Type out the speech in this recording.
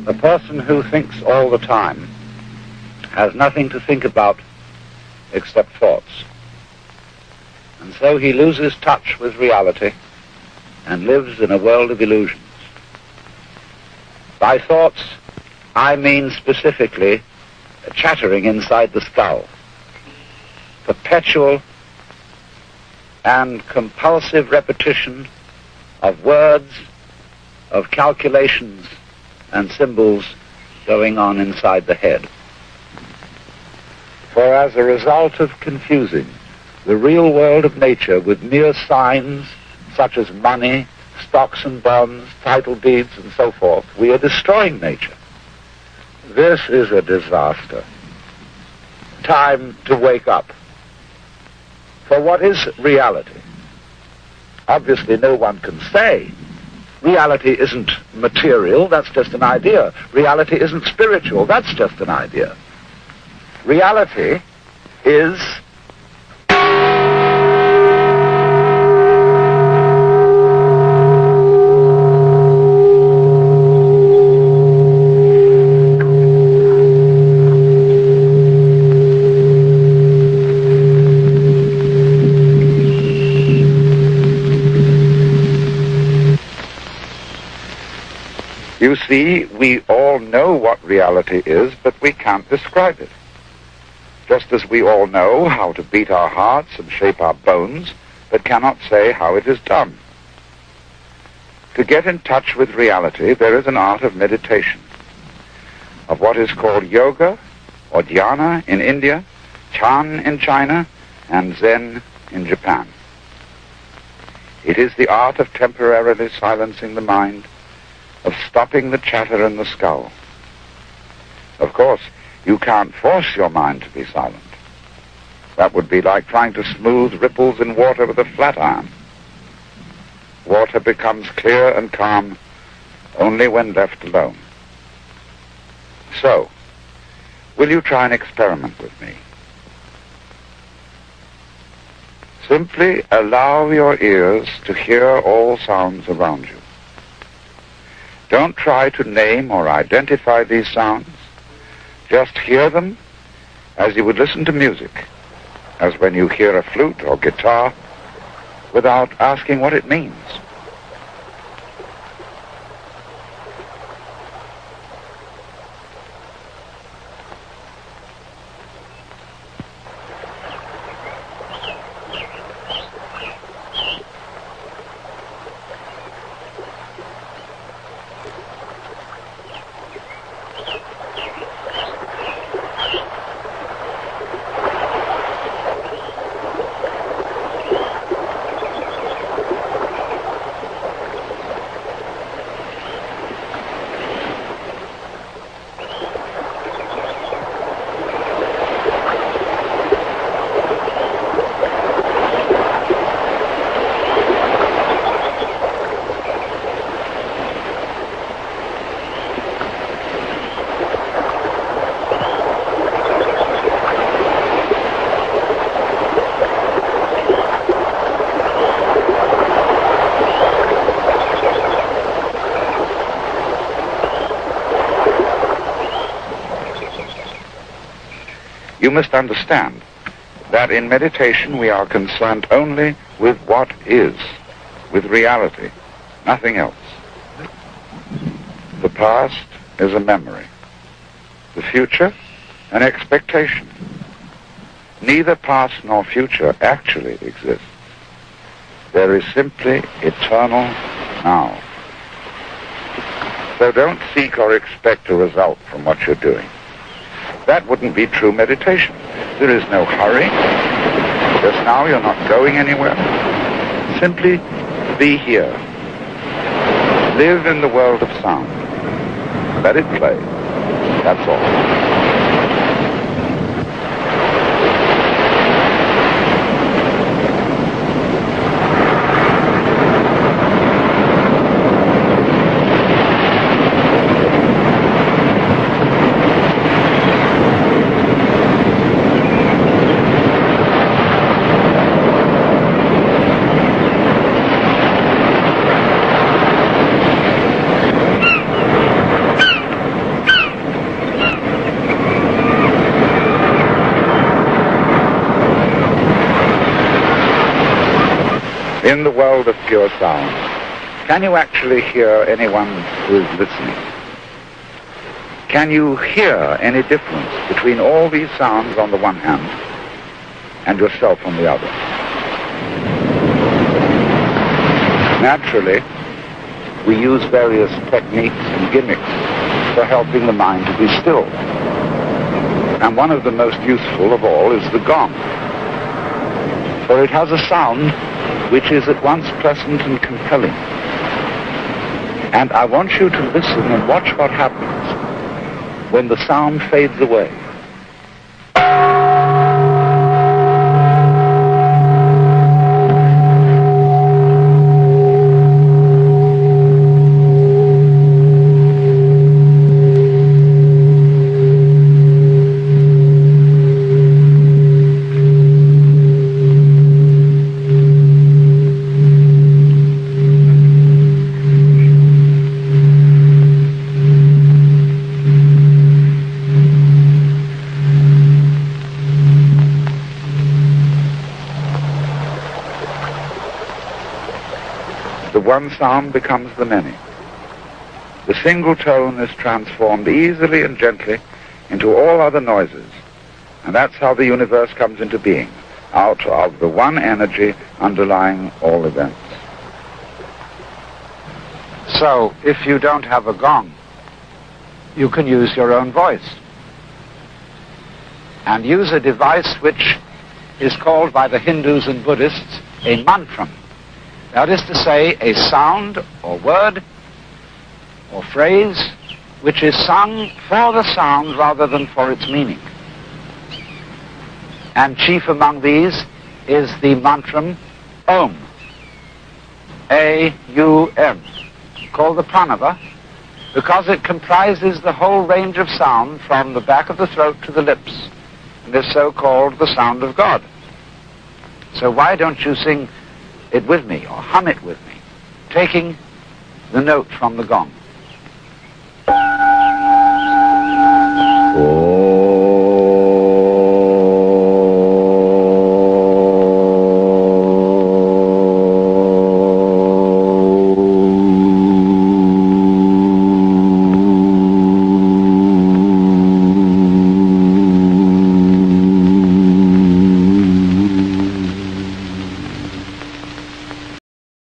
The person who thinks all the time has nothing to think about except thoughts. And so he loses touch with reality and lives in a world of illusions. By thoughts, I mean specifically chattering inside the skull, perpetual and compulsive repetition of words, of calculations, and symbols going on inside the head. For as a result of confusing the real world of nature with mere signs such as money, stocks and bonds, title deeds, and so forth, we are destroying nature. This is a disaster. Time to wake up. For what is reality? Obviously, no one can say. Reality isn't material, that's just an idea. Reality isn't spiritual, that's just an idea. Reality is You see, we all know what reality is, but we can't describe it. Just as we all know how to beat our hearts and shape our bones, but cannot say how it is done. To get in touch with reality, there is an art of meditation, of what is called yoga or dhyana in India, Chan in China, and Zen in Japan. It is the art of temporarily silencing the mind, of stopping the chatter in the skull. Of course, you can't force your mind to be silent. That would be like trying to smooth ripples in water with a flat iron. Water becomes clear and calm only when left alone. So, will you try an experiment with me? Simply allow your ears to hear all sounds around you. Don't try to name or identify these sounds. Just hear them as you would listen to music, as when you hear a flute or guitar, without asking what it means. You must understand that in meditation we are concerned only with what is, with reality, nothing else. The past is a memory. The future, an expectation. Neither past nor future actually exists. There is simply eternal now. So don't seek or expect a result from what you're doing. That wouldn't be true meditation. There is no hurry. Just now you're not going anywhere. Simply be here. Live in the world of sound. Let it play. That's all. In the world of pure sound, can you actually hear anyone who is listening? Can you hear any difference between all these sounds on the one hand and yourself on the other? Naturally, we use various techniques and gimmicks for helping the mind to be still. And one of the most useful of all is the gong, for it has a sound which is at once pleasant and compelling. And I want you to listen and watch what happens when the sound fades away. The one sound becomes the many. The single tone is transformed easily and gently into all other noises. And that's how the universe comes into being, out of the one energy underlying all events. So, if you don't have a gong, you can use your own voice. And use a device which is called by the Hindus and Buddhists a mantram. That is to say, a sound or word or phrase which is sung for the sound rather than for its meaning. And chief among these is the mantram Om, A-U-M, called the pranava, because it comprises the whole range of sound from the back of the throat to the lips, and is so called the sound of God. So why don't you sing it with me, or hum it with me, taking the note from the gong?